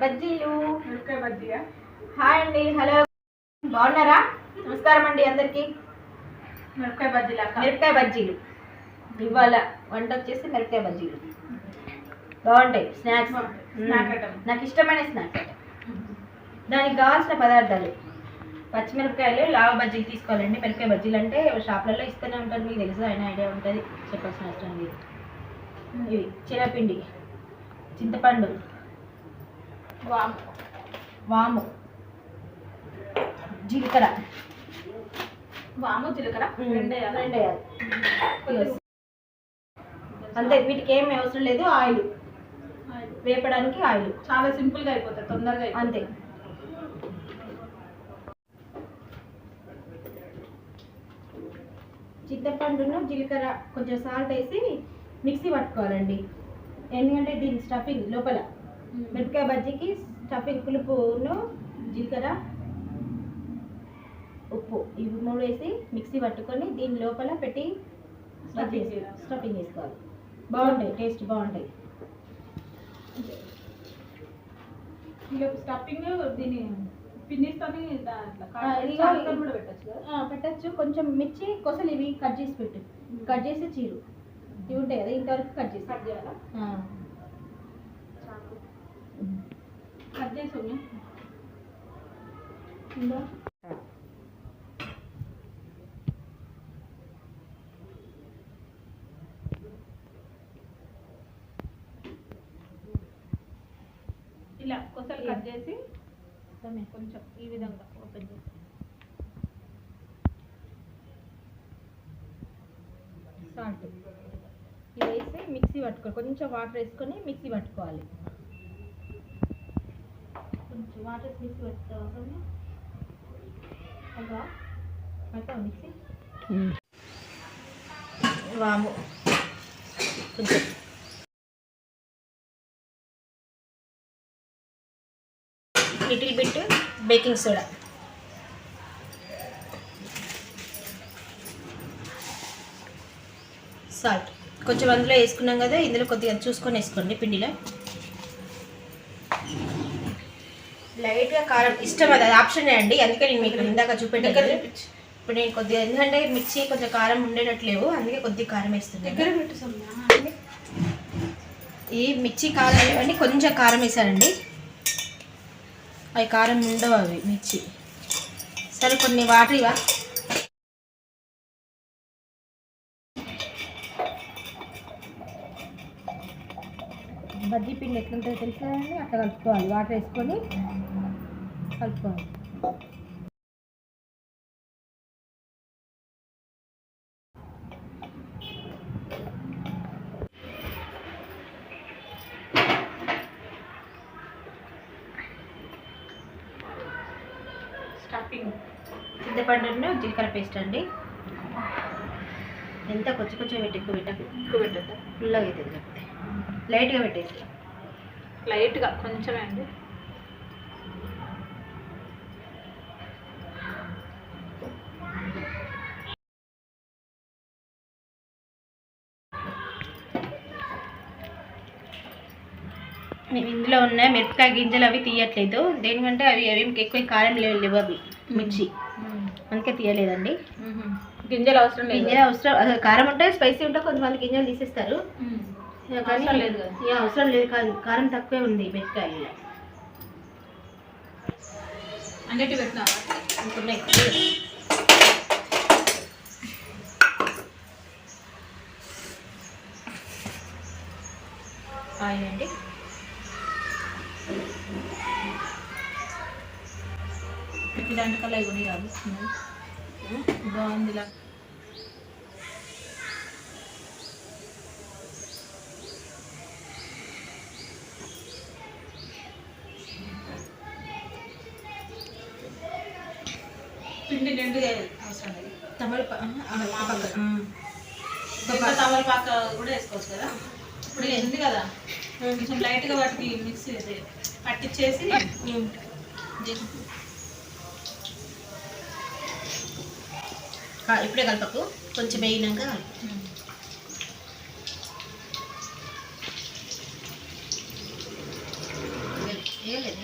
బజ్జీలు మిరపకాయ బజ్జీయా. హాయ్ అండి, హలో, బాగున్నారా? నమస్కారం అండి అందరికి. మిరపకాయ బజ్జీలు ఇవాళ వంట వచ్చేసి మిరపకాయ బజ్జీలు బాగుంటాయి. స్నాక్స్, నాకు ఇష్టమైన స్నాక్ ఐటమ్. దానికి కావాల్సిన పదార్థాలు: పచ్చిమిరపకాయలు, లావ బజ్జీలు తీసుకోవాలండి. మిరపకాయ బజ్జీలు అంటే షాప్లలో ఇస్తూనే ఉంటారు, మీకు తెలుసు, అయినా ఐడియా ఉంటుంది, చెప్పాల్సిన అవసరం లేదు. ఇవి శనగపిండి, చింతపండు, వాము, జీలకర్ర. రెండేయాలి అంతే. వీటికి ఏమి అవసరం లేదు. ఆయిల్, వేపడానికి ఆయిల్. చాలా సింపుల్గా అయిపోతుంది, తొందరగా అంతే. చింతపండును, జీలకర్ర, కొంచెం సాల్ట్ వేసి మిక్సీ పట్టుకోవాలండి. ఎందుకంటే దీని స్టఫింగ్ లోపల మిరపకాయ బజ్జీకి స్టఫింగ్ పులుపును, జీలకర్ర, ఉప్పు, ఇవి మూడు వేసి మిక్సీ పట్టుకొని దీని లోపల పెట్టి స్టఫింగ్ వేసుకోవాలి. బాగుంటాయి, టేస్ట్ బాగుంటాయి. స్టఫింగ్ దీని పిన్నిస్తోని పెట్టచ్చు. కొంచెం మిర్చి కొసలు ఇవి కట్ చేసి పెట్టు, కట్ చేసి చీరు ఇవి ఉంటాయి కదా, ఇంతవరకు కట్ చేయాలా? కట్ చేసి ఇలా కొసలు కట్ చేసి కొంచెం ఈ విధంగా ఓపెన్ చేసి సాల్ట్ ఇది వేసి మిక్సీ పట్టుకోవాలి. కొంచెం వాటర్ వేసుకొని మిక్సీ పట్టుకోవాలి. కొంచెం వాటర్ వేసి మిక్సీ పట్టుకోవాలి. మిక్సీ వాము, కొంచెం little bit baking soda, salt కొంచెం అందులో వేసుకున్నాం కదా, ఇందులో కొద్దిగా చూసుకొని వేసుకోండి. పిండిలో లైట్గా కారం ఇష్టం, అది ఆప్షనే అండి, అందుకే నేను మీకు ఇందాక చూపెట్టాను. ఇప్పుడు నేను కొద్దిగా, ఎందుకంటే మిర్చి కొంచెం కారం ఉండేటట్లేవు, అందుకే కొద్దిగా కారం వేస్తుంది. ఈ మిర్చి కారం ఇవన్నీ కొంచెం కారం వేసానండి, అవి కారం ఉండవు అవి మిర్చి. సరే, కొన్ని వాటర్ ఇవా. బజ్జీ పిండి ఎట్లుంటుందో తెలుసు కదండి, అట్లా కలుపుకోవాలి. వాటర్ వేసుకొని కలుపుకోవాలి. స్టఫింగ్ చింతపండును జీలకర్ర పేస్ట్ అండి. ఎంత కొంచెం ఎక్కువ పెట్టద్దు, ఫుల్గా అవుతుంది. లేకపోతే లైట్గా పెట్టేసి, లైట్గా కొంచెమే అండి. మేము ఇందులో ఉన్న మిరపకాయ గింజలు అవి తీయట్లేదు, దేనికంటే అవి ఎక్కువ కారం లేవు అవి మిర్చి, అందుకే తీయలేదండి. గింజలు అవసరం లేదు. గింజలు అవసరం, కారం ఉంటే స్పైసీ ఉంటే కొంతమంది గింజలు తీసేస్తారు, కానీ అవసరం లేదు. కారం తక్కువే ఉంది మిరపకాయలు. అన్నిటి పెట్టినా ఆయిల్ అండి. ఇలాంటి కల్లా ఇవన్నీ రాదు, బాగుంది. ఇలా పిండి నిండుగా అవసరం లేదు. తమలపాక కూడా వేసుకోవచ్చు కదా. ఇప్పుడు ఉంది కదా, కొంచెం లైట్గా వాటికి మిక్సీ పట్టించేసి ఇప్పుడే కలపకు, కొంచెం వేయినాక వేయలేదు.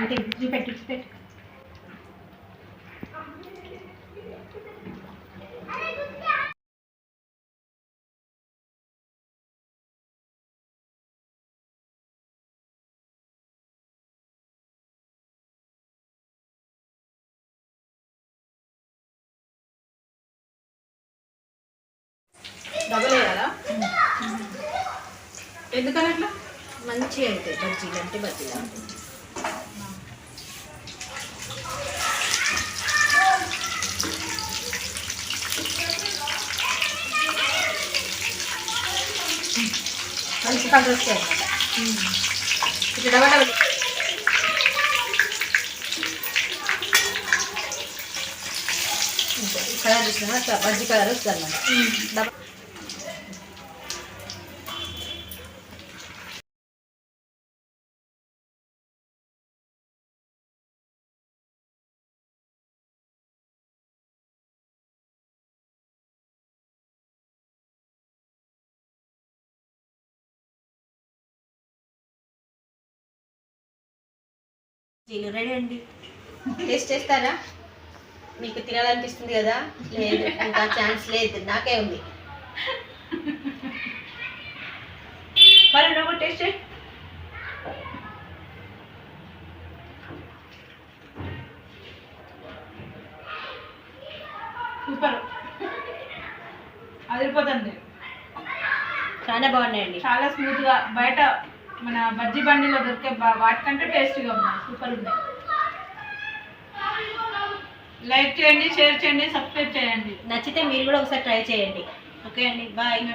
అంటే చూపెట్టు చూపెట్టు. డబల్ వేయాలా? ఎందుకని అట్లా? మంచిగా అవుతాయి బజ్జీలు అంటే బజ్జీలు అవుతాయి. మంచి కలర్ వస్తాయి అన్నమాట. ఇట్లా డబల్ డబల్ కలర్ చూసినా బజ్జీ కలర్ వస్తుంది అన్నమాట. డబల్ బజ్జీలు రెడీ అండి. టేస్ట్ చేస్తారా? మీకు తినాలనిపిస్తుంది కదా? లేదు, ఇంకా ఛాన్స్ లేదు, నాకే ఉంది. మరి నువ్వు టేస్ట్ చేయి. సూపర్, అదిరిపోతుంది. చాలా బాగున్నాయండి, చాలా స్మూత్గా. బయట మన బజ్జీ బండిలో దొరికే వాటికంటే టేస్టీగా ఉన్నాయి. సూపర్ ఉన్నాయి. లైక్ చేయండి, షేర్ చేయండి, సబ్స్క్రైబ్ చేయండి. నచ్చితే మీరు కూడా ఒకసారి ట్రై చేయండి. ఓకే అండి, బాయ్.